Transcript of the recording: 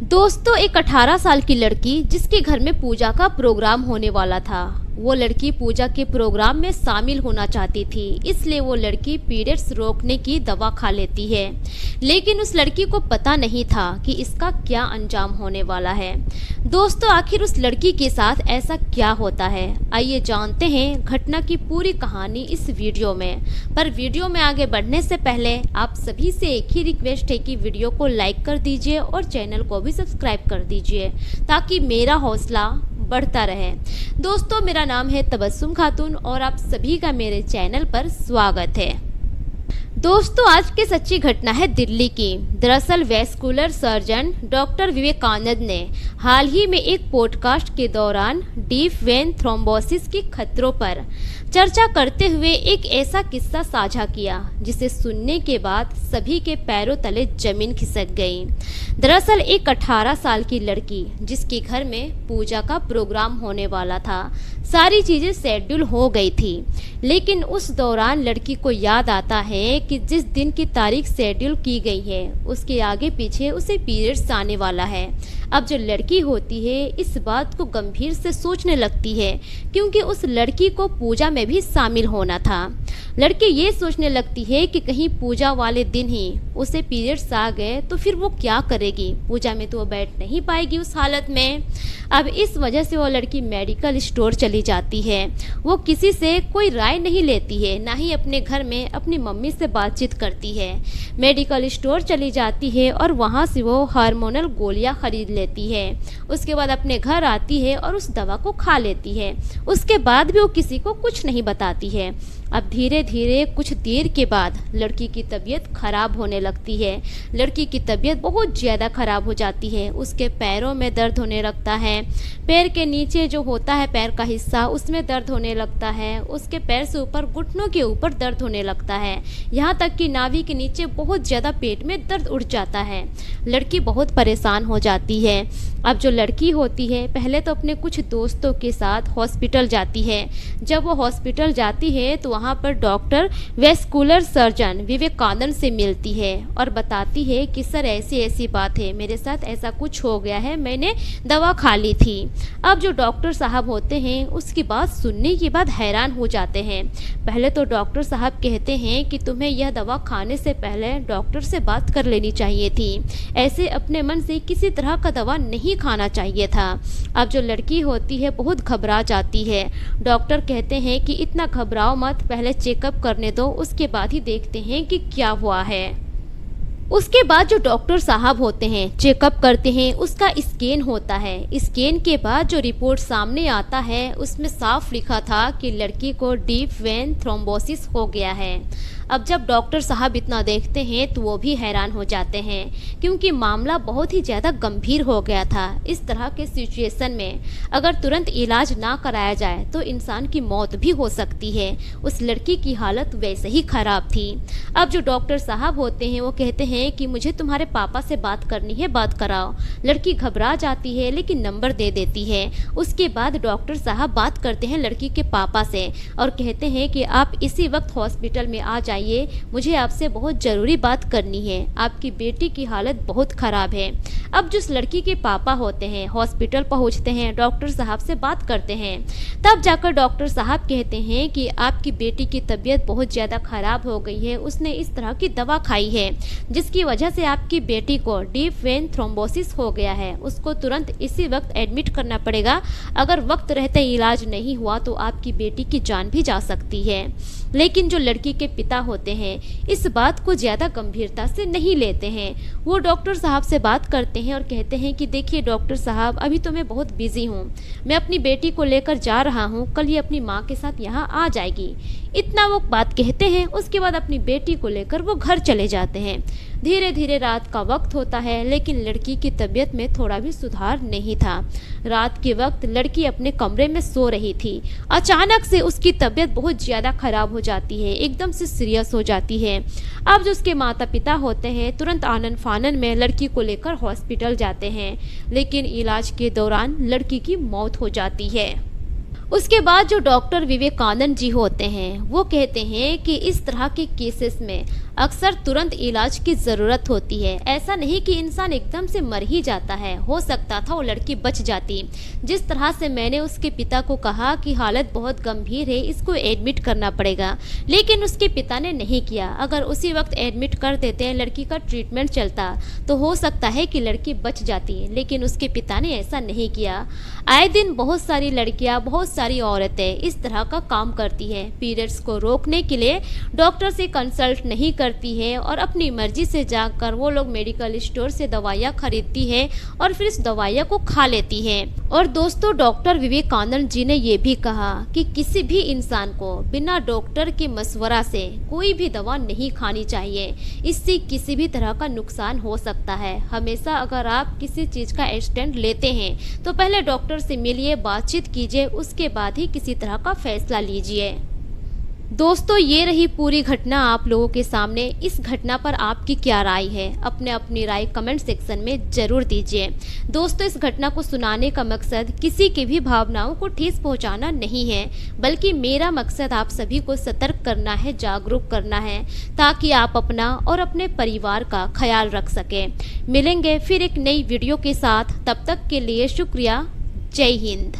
दोस्तों, एक 18 साल की लड़की जिसके घर में पूजा का प्रोग्राम होने वाला था, वो लड़की पूजा के प्रोग्राम में शामिल होना चाहती थी। इसलिए वो लड़की पीरियड्स रोकने की दवा खा लेती है, लेकिन उस लड़की को पता नहीं था कि इसका क्या अंजाम होने वाला है। दोस्तों, आखिर उस लड़की के साथ ऐसा क्या होता है, आइए जानते हैं घटना की पूरी कहानी इस वीडियो में। पर वीडियो में आगे बढ़ने से पहले आप सभी से एक ही रिक्वेस्ट है कि वीडियो को लाइक कर दीजिए और चैनल को भी सब्सक्राइब कर दीजिए ताकि मेरा हौसला बढ़ता रहे। दोस्तों, मेरा नाम है तबस्सुम खातून और आप सभी का मेरे चैनल पर स्वागत है। दोस्तों, आज की सच्ची घटना है दिल्ली की। दरअसल वैस्कुलर सर्जन डॉक्टर विवेकानंद ने हाल ही में एक पॉडकास्ट के दौरान डीप वेन थ्रोम्बोसिस के खतरों पर चर्चा करते हुए एक ऐसा किस्सा साझा किया जिसे सुनने के बाद सभी के पैरों तले जमीन खिसक गई। दरअसल एक 18 साल की लड़की जिसके घर में पूजा का प्रोग्राम होने वाला था, सारी चीज़ें शेड्यूल हो गई थी, लेकिन उस दौरान लड़की को याद आता है कि जिस दिन की तारीख शेड्यूल की गई है उसके आगे पीछे उसे पीरियड्स आने वाला है। अब जो लड़की होती है इस बात को गंभीर से सोचने लगती है क्योंकि उस लड़की को पूजा में भी शामिल होना था। लड़की ये सोचने लगती है कि कहीं पूजा वाले दिन ही उसे पीरियड्स आ गए तो फिर वो क्या करेगी, पूजा में तो वो बैठ नहीं पाएगी उस हालत में। अब इस वजह से वो लड़की मेडिकल स्टोर चली जाती है। वो किसी से कोई राय नहीं लेती है, ना ही अपने घर में अपनी मम्मी से बातचीत करती है। मेडिकल स्टोर चली जाती है और वहाँ से वो हार्मोनल गोलियाँ खरीद लेती है। उसके बाद अपने घर आती है और उस दवा को खा लेती है। उसके बाद भी वो किसी को कुछ नहीं बताती है। अब धीरे धीरे कुछ देर के बाद लड़की की तबीयत खराब होने लगती है। लड़की की तबीयत बहुत ज़्यादा खराब हो जाती है। उसके पैरों में दर्द होने लगता है, पैर के नीचे जो होता है पैर का हिस्सा उसमें दर्द होने लगता है, उसके पैर से ऊपर घुटनों के ऊपर दर्द होने लगता है, यहाँ तक कि नाभि के नीचे बहुत ज़्यादा पेट में दर्द उठ जाता है। लड़की बहुत परेशान हो जाती है। अब जो लड़की होती है पहले तो अपने कुछ दोस्तों के साथ हॉस्पिटल जाती है। जब वो हॉस्पिटल जाती है तो वहाँ पर डॉक्टर वैस्कुलर सर्जन विवेकानंद से मिलती है और बताती है कि सर ऐसी ऐसी बात है, मेरे साथ ऐसा कुछ हो गया है, मैंने दवा खा ली थी। अब जो डॉक्टर साहब होते हैं उसकी बात सुनने के बाद हैरान हो जाते हैं। पहले तो डॉक्टर साहब कहते हैं कि तुम्हें यह दवा खाने से पहले डॉक्टर से बात कर लेनी चाहिए थी, ऐसे अपने मन से किसी तरह का दवा नहीं खाना चाहिए था। अब जो लड़की होती है बहुत घबरा जाती है। डॉक्टर कहते हैं कि इतना घबराओ मत, पहले चेकअप करने दो, उसके बाद ही देखते हैं कि क्या हुआ है। उसके बाद जो डॉक्टर साहब होते हैं चेकअप करते हैं, उसका स्कैन होता है। स्कैन के बाद जो रिपोर्ट सामने आता है उसमें साफ लिखा था कि लड़की को डीप वेन थ्रोम्बोसिस हो गया है। अब जब डॉक्टर साहब इतना देखते हैं तो वो भी हैरान हो जाते हैं क्योंकि मामला बहुत ही ज़्यादा गंभीर हो गया था। इस तरह के सिचुएशन में अगर तुरंत इलाज ना कराया जाए तो इंसान की मौत भी हो सकती है। उस लड़की की हालत वैसे ही ख़राब थी। अब जो डॉक्टर साहब होते हैं वो कहते हैं कि मुझे तुम्हारे पापा से बात करनी है, बात कराओ। लड़की घबरा जाती है लेकिन नंबर दे देती है। उसके बाद डॉक्टर साहब बात करते हैं लड़की के पापा से और कहते हैं कि आप इसी वक्त हॉस्पिटल में आ जाइए, मुझे आपसे बहुत ज़रूरी बात करनी है, आपकी बेटी की हालत बहुत ख़राब है। अब जिस लड़की के पापा होते हैं हॉस्पिटल पहुंचते हैं, डॉक्टर साहब से बात करते हैं। तब जाकर डॉक्टर साहब कहते हैं कि आपकी बेटी की तबीयत बहुत ज़्यादा ख़राब हो गई है, उसने इस तरह की दवा खाई है जिसकी वजह से आपकी बेटी को डीप वेन थ्रोम्बोसिस हो गया है। उसको तुरंत इसी वक्त एडमिट करना पड़ेगा। अगर वक्त रहते इलाज नहीं हुआ तो आपकी बेटी की जान भी जा सकती है। लेकिन जो लड़की के पिता होते हैं इस बात को ज़्यादा गंभीरता से नहीं लेते हैं। वो डॉक्टर साहब से बात करते हैं और कहते हैं कि देखिए डॉक्टर साहब, अभी तो मैं बहुत बिजी हूँ, मैं अपनी बेटी को लेकर जा रहा हूँ, कल ये अपनी माँ के साथ यहाँ आ जाएगी। इतना वो बात कहते हैं, उसके बाद अपनी बेटी को लेकर वो घर चले जाते हैं। धीरे धीरे रात का वक्त होता है लेकिन लड़की की तबीयत में थोड़ा भी सुधार नहीं था। रात के वक्त लड़की अपने कमरे में सो रही थी। अचानक से उसकी तबीयत बहुत ज़्यादा खराब हो जाती है, एकदम से सीरियस हो जाती है। अब जो उसके माता पिता होते हैं तुरंत आनन फानन में लड़की को लेकर हॉस्पिटल जाते हैं, लेकिन इलाज के दौरान लड़की की मौत हो जाती है। उसके बाद जो डॉक्टर विवेकानंद जी होते हैं वो कहते हैं कि इस तरह के केसेस में अक्सर तुरंत इलाज की जरूरत होती है। ऐसा नहीं कि इंसान एकदम से मर ही जाता है, हो सकता था वो लड़की बच जाती। जिस तरह से मैंने उसके पिता को कहा कि हालत बहुत गंभीर है, इसको एडमिट करना पड़ेगा, लेकिन उसके पिता ने नहीं किया। अगर उसी वक्त एडमिट कर देते हैं, लड़की का ट्रीटमेंट चलता, तो हो सकता है कि लड़की बच जाती, लेकिन उसके पिता ने ऐसा नहीं किया। आए दिन बहुत सारी लड़कियां, बहुत सारी औरतें इस तरह का काम करती हैं। पीरियड्स को रोकने के लिए डॉक्टर से कंसल्ट नहीं करती है और अपनी मर्जी से जाकर वो लोग मेडिकल स्टोर से दवाइयाँ खरीदती है और फिर इस दवाइयाँ को खा लेती है। और दोस्तों, डॉक्टर विवेकानंद जी ने ये भी कहा कि किसी भी इंसान को बिना डॉक्टर के मशवरा से कोई भी दवा नहीं खानी चाहिए। इससे किसी भी तरह का नुकसान हो सकता है। हमेशा अगर आप किसी चीज़ का स्टैंड लेते हैं तो पहले डॉक्टर से मिलिए, बातचीत कीजिए, उसके बाद ही किसी तरह का फैसला लीजिए। दोस्तों, ये रही पूरी घटना आप लोगों के सामने। इस घटना पर आपकी क्या राय है? अपनी राय कमेंट सेक्शन में जरूर दीजिए। दोस्तों, इस घटना को सुनाने का मकसद किसी की भी भावनाओं को ठेस पहुंचाना नहीं है, बल्कि मेरा मकसद आप सभी को सतर्क करना है, जागरूक करना है, ताकि आप अपना और अपने परिवार का ख्याल रख सकें। मिलेंगे फिर एक नई वीडियो के साथ, तब तक के लिए शुक्रिया। जय हिंद।